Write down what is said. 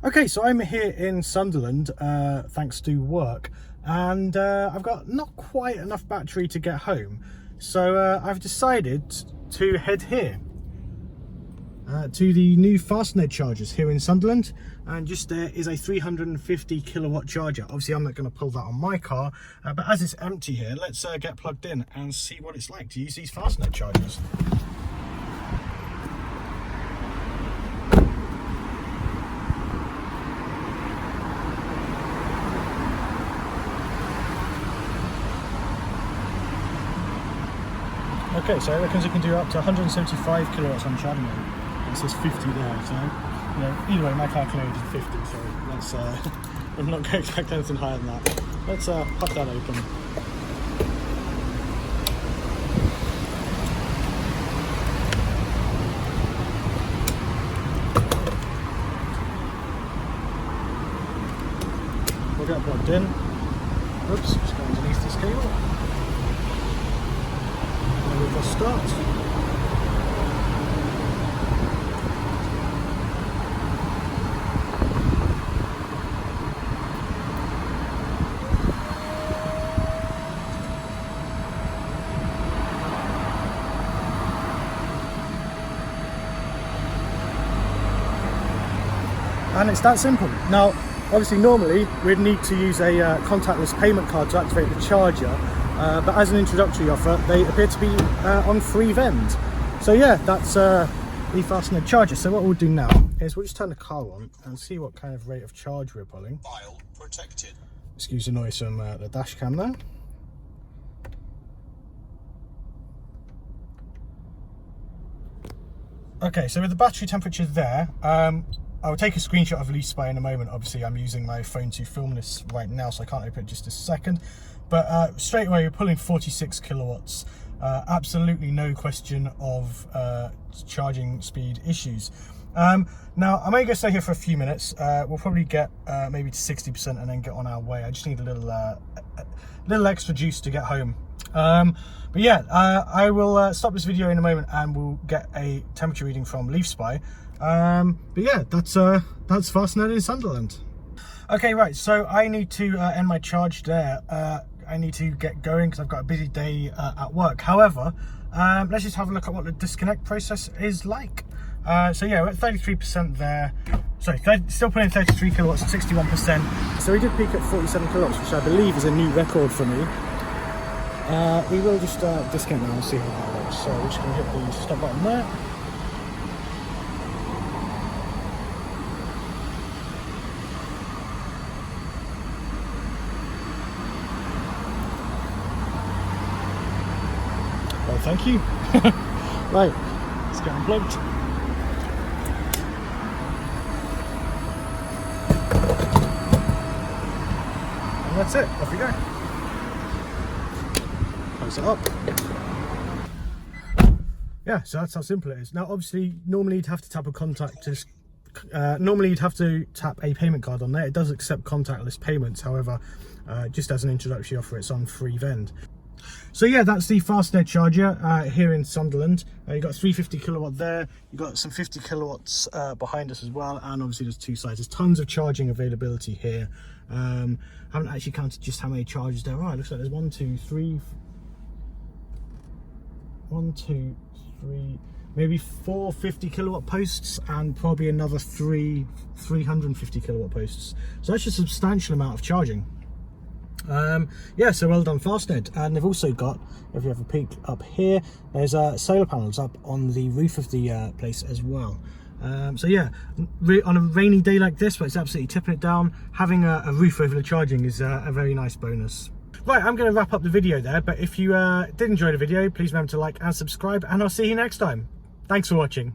Okay, so I'm here in Sunderland, thanks to work, and I've got not quite enough battery to get home. So I've decided to head here to the new Fastned chargers here in Sunderland, and just there is a 350 kilowatt charger. Obviously I'm not going to pull that on my car, but as it's empty here, let's get plugged in and see what it's like to use these Fastned chargers. Okay, so it reckons it can do up to 175 kilowatts on charging mode. It says 50 there, so either way, my calculator is 50, so let's I'm not going to expect anything higher than that. Let's pop that open. We'll get plugged in. Oops, just go underneath this cable. We'll start. And it's that simple. Now, obviously normally we'd need to use a contactless payment card to activate the charger. But as an introductory offer, they appear to be on free vend. So yeah, that's the Fastned charger. So what we'll do now is we'll just turn the car on and see what kind of rate of charge we're pulling. File protected. Excuse the noise from the dash cam there. Okay, so with the battery temperature there, I'll take a screenshot of leaf spy in a moment. Obviously I'm using my phone to film this right now, so I can't open it just a second. But straight away, you're pulling 46 kilowatts. Absolutely no question of charging speed issues. Now, I'm only going to stay here for a few minutes. We'll probably get maybe to 60% and then get on our way. I just need a little extra juice to get home. But yeah, I will stop this video in a moment and we'll get a temperature reading from Leaf Spy. But yeah, that's Fastned in Sunderland. Okay, right, so I need to end my charge there. I need to get going because I've got a busy day at work. However, let's just have a look at what the disconnect process is like. So yeah, we're at 33% there. Sorry, still putting 33 kilowatts at 61%. So we did peak at 47 kilowatts, which I believe is a new record for me. We will just disconnect now and see how that works. So we're just going to hit the stop button there. Well, thank you. Right, let's get unplugged. And that's it, off we go. Close it up. Yeah, so that's how simple it is. Now, obviously, normally you'd have to tap a contactless. Normally you'd have to tap a payment card on there. It does accept contactless payments, however, just as an introductory offer, it's on free vend. So yeah, that's the Fastned charger here in Sunderland. You've got 350 kilowatt there, you've got some 50 kilowatts behind us as well, and obviously there's two sides. There's tons of charging availability here. I haven't actually counted just how many chargers there are. It looks like there's 1, 2, 3, maybe 4 50 kilowatt posts and probably another 350 kilowatt posts. So that's a substantial amount of charging. Yeah, so well done Fastned. And they've also got, if you have a peek up here, there's solar panels up on the roof of the place as well. So yeah, on a rainy day like this where it's absolutely tipping it down, having a roof over the charging is a very nice bonus. Right, I'm going to wrap up the video there, but if you did enjoy the video, please remember to like and subscribe, and I'll see you next time. Thanks for watching.